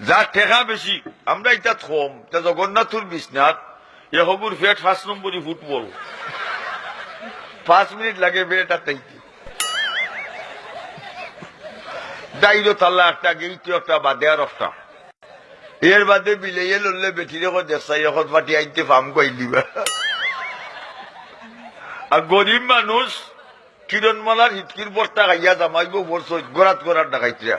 যার ঠেকা বেশি আমরা এটা থম তা জগন্নাথুর বিশ্বনাথ এ হবুর ফেট 5 নম্বরই ফুটবল 5 মিনিট লাগে বেটা তাইতে দাইরো তাল্লা একটা গেইতে একটা বাদে আর একটা এর বাদে বিলেয়ে লড়লে বেঠিরে দেশাই এখন পাটি আইতে ফার্ম কই দিবা আর গরিব মানুষ কিরণমালার হিটকির বর্তা খাইয়া জামাইব বর্ষ গড়াত গড়াত ডাকাইতরা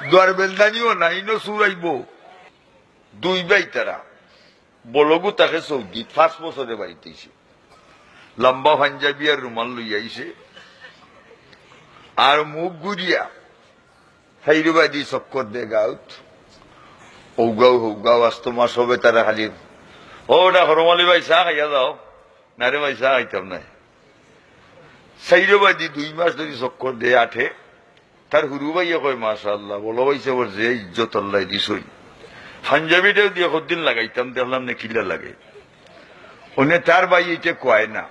দুয়ার বেলদানিও নাই ন সুরাইব 2 ভাই তারা বলগু তাকে সৌদি 5 বছরে বাড়িতেছে লম্বা পাঞ্জাবি আর রুমাল লইয়া আইছে আর মুখ গুড়িয়া হাইরুবাদি চক্কর দে গাউত হৌগাও আস্তমা সবে তারা খালি ওটা হরমালি ভাই চা খাইয়া যাও না রে ভাই চা খাইতাম নাই সাইরবাদি 2 মাস ধরে চক্কর দিয়ে আঠে তার হুরু ভাইয়া কয় মাশাআল্লাহ বলো ভাইছে ওর যে ইজ্জত আল্লাহ দিছই পাঞ্জাবিটাও দিয়ে কতদিন লাগাইতাম দেখলাম না কিলা লাগে ওনে তার ভাই এটা কয় না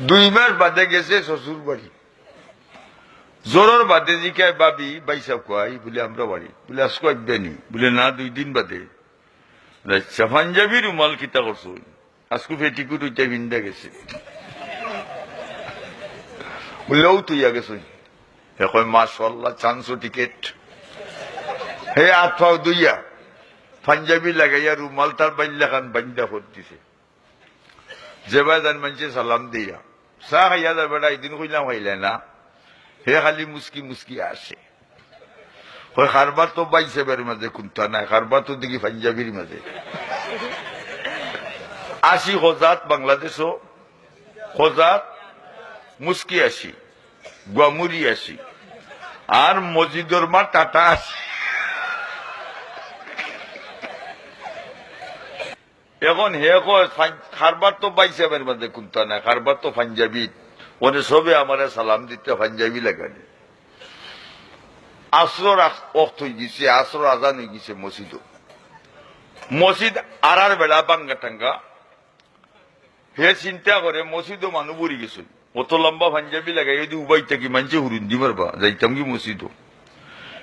2 মাস বাদে গেছে শ্বশুর বাড়ি জোরের বাদে জিকায় বাবি বাইসা কয় বলে আমরা বাড়ি বলে আজকে আসবেনি বলে না 2 দিন বাদে আচ্ছা পাঞ্জাবি রুমাল কিতা করছো আজকে ফেটিকুট ওইটা ভিন্দা গেছে বললেও তুই গেছ হে কয় মাশাআল্লাহ চান্সো টিকেট হে আত্মাও দুইয়া পাঞ্জাবি লাগাইয়া রুমাল তার বাইল্লা খান বান্দা হত দিছে জেবাদান মানুষে সালাম দিয়া চা খাইয়া যা বেড়া একদিন কইলাম খাইলে না হে খালি মুস্কি মুস্কি আসে হয় খারবার তো বাইসেবের মাঝে কুন্তা নাই খারবার তো দেখি পাঞ্জাবির মাঝে 80 হজাত বাংলাদেশও হজাত মুস্কি 80 গুয়ামুরি 80 আর মসজিদর মা টাটা 80 এখন হে কয় খারবার তো বাইসেবের মাঝে কুন্তা নাই খারবার তো পাঞ্জাবি ওনে সবে আমারে সালাম দিতে পাঞ্জাবি লাগানি আসর অক্ত হয়ে গেছে আসর আজান হয়ে গেছে মসজিদ আড়ার বেলা বাঙ্গা টাঙ্গা হে চিন্তা করে মসজিদও মানুষ পড়ি গেছে অত লম্বা পাঞ্জাবি লাগাই যদি উবাই থাকি মানুষে হুরুন দি মারবা যাইতাম কি মসজিদও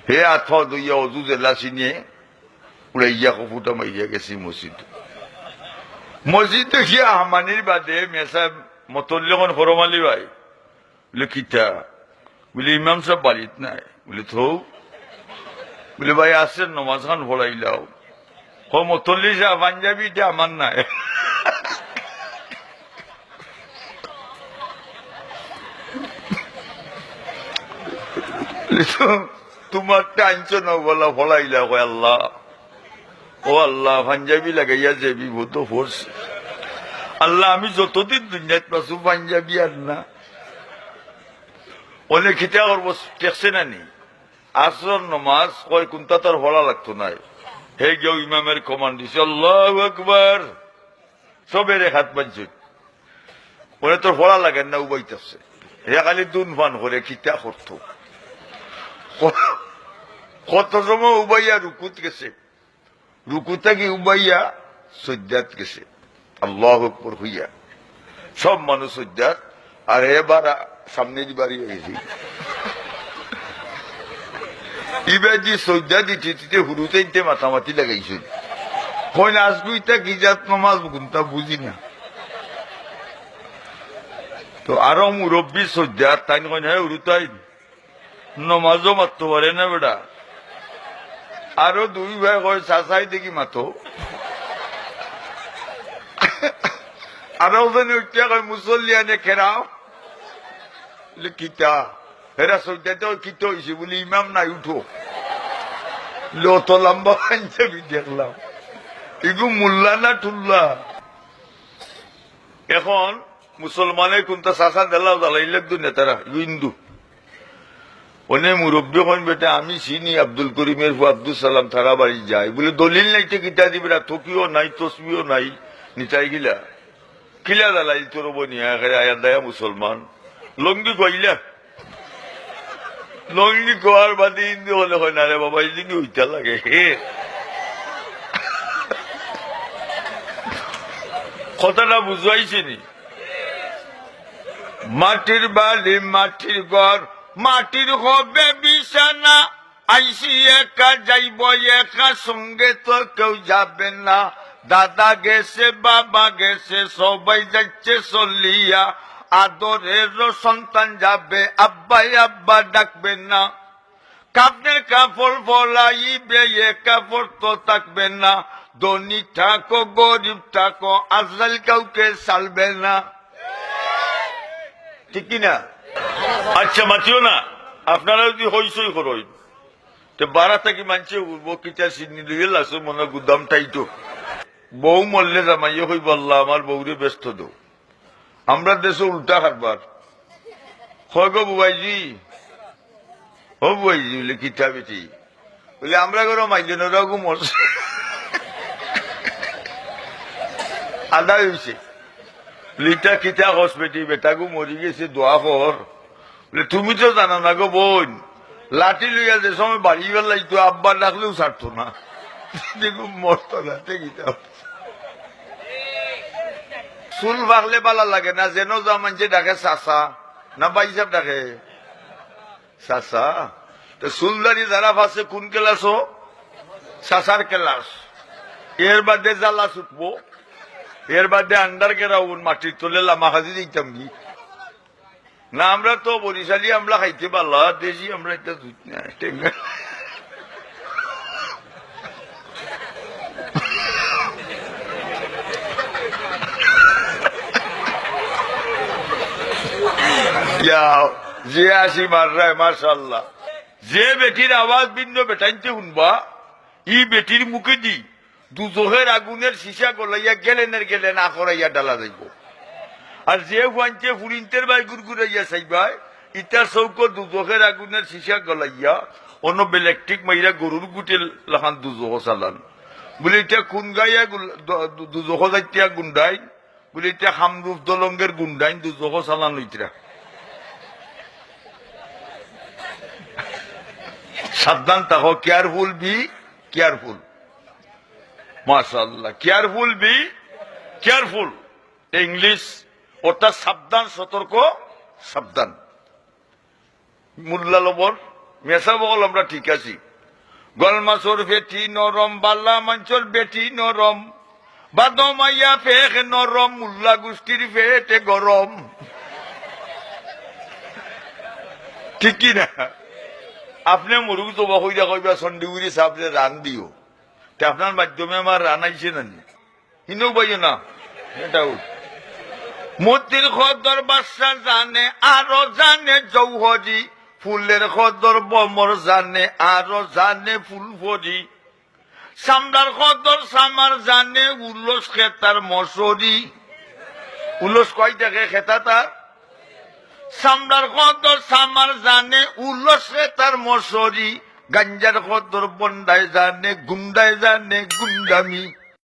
হে আথা দইয়া অজু জেলা চিনিয়ে উড়াইয়া কফুটা মাইয়া গেছি মসজিদ দেখিয়া হামানির বাদে মেসা মতল্যখন হরমালি ভাই বলে কিতা বলে ইমাম সাহেব বাড়িত নাই বলে থৌ বলে ভাই আসছেন নমাজ খান ভরাইলাও হ মতল্লি সাহেব পাঞ্জাবি এটা আমার নাই তোমার আনছো না বলা ভরাইলা কয় আল্লাহ ও আল্লাহ পাঞ্জাবি লাগাইয়া যে বিভূত পড়ছে আল্লাহ আমি যতদিন দুনিয়াত পাচ্ছি পাঞ্জাবি আর না অনেক খিতা করবো টেকছে না নি আসর নমাজ কয় কোনটা তার ভরা লাগতো নাই হে গেও ইমামের কমান্ড দিছে আল্লাহু আকবার সবের হাত বাঁধছে ওরে তোর ভরা লাগেন না উবাইতেছে হে খালি দুন ফান করে খিতা করতো কত সময় উবাইয়া রুকুত গেছে রুকুতা কি উবাইয়া সজ্জাত গেছে আল্লাহ আকবার হইয়া সব মানুষ সজ্জাত আর এবার সামনে বাড়ি গেছি এবার যে সজ্জাত দিতে হুরুতে মাথামাতি লাগাইছে হয় না আসবইটা কি জাত নমাজ গুনতা বুঝি না তো আরো মুরব্বী সজ্জাত তাই কয় না হুরুতাই নমাজও মারতে পারে না বেটা আরো 2 ভাই কয় চাচাই দেখি মাথো আরো উঠিয়া কয় মুসল্লি আনে খেরাও কিতা এরা সজ্জাতে কিত হয়েছে বলি ইমাম নাই উঠো লত লম্বা পাঞ্জাবি দেখলাম এগু মোল্লা না টুল্লা এখন মুসলমানের কোনটা চাচা দেলাও জ্বালাইলে নেতারা হিন্দু ওনে মুরব্বী হন বেটা আমি চিনি আব্দুল করিমের আব্দুল সালাম থারা বাড়ি যায় বলে দলিল নাইতে কিতা দিবে না থকিও নাই তসবিও নাই নিতাই গিলা কিলা দালাই তোর বনিয়া আয়া দায়া মুসলমান লঙ্গি কইলা লঙ্গি কোয়ার বাদে হিন্দু হলে হয় না রে বাবা ইদিকে উইটা লাগে হে কথাটা বুঝাইছে নি মাটির বাড়ি মাটির ঘর মাটির হবে বিছানা আইসি একা যাইব একা, সঙ্গে তো কেউ যাবে না। দাদা গেছে বাবা গেছে সবাই যাচ্ছে চলিয়া, আদরের সন্তান যাবে আব্বাই আব্বা ডাকবে না। কাপড়ের কাপড় পরাইবে এ কাপড় তো থাকবে না, ধনী থাকো গরিব থাকো আজরাইল কাউকে চালবে না। ঠিক কিনা? আচ্ছা মাতিও না, আপনারা যদি হইসই করই তো বারা থাকি মানছে উঠবো কিটা চিনি লইয়ে লাসো মনে গুদাম টাইটো। বউ মরলে জামাইয়ে হই বললা আমার বউরে ব্যস্ত দো। আমরা দেশে উল্টা হারবার হয় গো বুবাইজি, ও বুবাইজি বলে কিতা বেটি বলে আমরা করো মাইলেন গু মরছে আদা হয়েছে লিটা কিতা হস বেটি বেটাগু মরি গেছে দোয়া কর। বলে তুমি তো জানো না গো বোন, লাঠি লইয়া যে সময় বাড়ি বেলাইতো আব্বা ডাকলেও ছাড়তো না, দেখো মরতো না। গীতা চুল বাগলে বালা লাগে না, যেন যা মানছে ডাকে চাচা না বাইসাব ডাকে চাচা। তো চুলদারি যারা ফাঁসে কোন ক্লাস? চাচার ক্লাস। এর বাদে জ্বালা ছুটবো, এর বাদে আন্ডার গ্রাউন্ড মাটির তোলে লামা খাজি দিতাম কি না। আমরা তো বরিশালি আমরা খাইতে পারলা দেশি আমরা এটা যে আসি মাররায় মাশাল্লাহ। যে বেটির আওয়াজ ভিন্ন বেটাইতে শুনবা ই বেটির মুখে দি দুজোহের আগুনের সীসা গলাইয়া গেলেনের গেলেন আখরাইয়া ডালা যাইব। আর যে হুয়াইতে ফুরিন্তের বাই গুড়গুড়াইয়া চাইবাই ইটার চৌকো দুজোহের আগুনের সীসা গলাইয়া অন্য বেলেকট্রিক মাইরা গরুর গুটে লাখান দুজোহ চালান। বলে এটা কোন গাইয়া দুজোহ যাইতিয়া গুন্ডাই, বলে এটা হামরুফ দলঙ্গের গুন্ডাইন দুজোহ চালান ইতরা। সাবধান থাকো, কেয়ারফুল বি কেয়ারফুল। মাশাআল্লাহ, কেয়ারফুল বি কেয়ারফুল ইংলিশ অর্থাৎ সাবধান সতর্ক সাবধান। মুল্লা লবর মেসা বল আমরা ঠিক আছি। গল মাছর বেটি নরম, বাল্লা মাঞ্চর বেটি নরম, বাদমাইয়া ফেক নরম, মুল্লা গোষ্ঠীর পেটে গরম। ঠিক কি না? আপনি মুরুগ জবা হইয়া কইবা চন্ডিগুড়ি সাবরে রান দিও, আপনার মাধ্যমে আমার রান আইছে না ইনো বাইও না। এটাও মতির খদর বাদশা জানে আরো জানে জৌহরি, ফুলের খদর বমর জানে আরো জানে ফুলফরি, সামরার খদর সামার জানে উল্লস খেতার মশরি। উল্লস কয় দেখে খেতা তার সামরার খদর সামার জানে উল্লস খেতার মশরি, গাঞ্জার খদর বন্ডায় জানে গুন্ডায় জানে গুন্ডামি।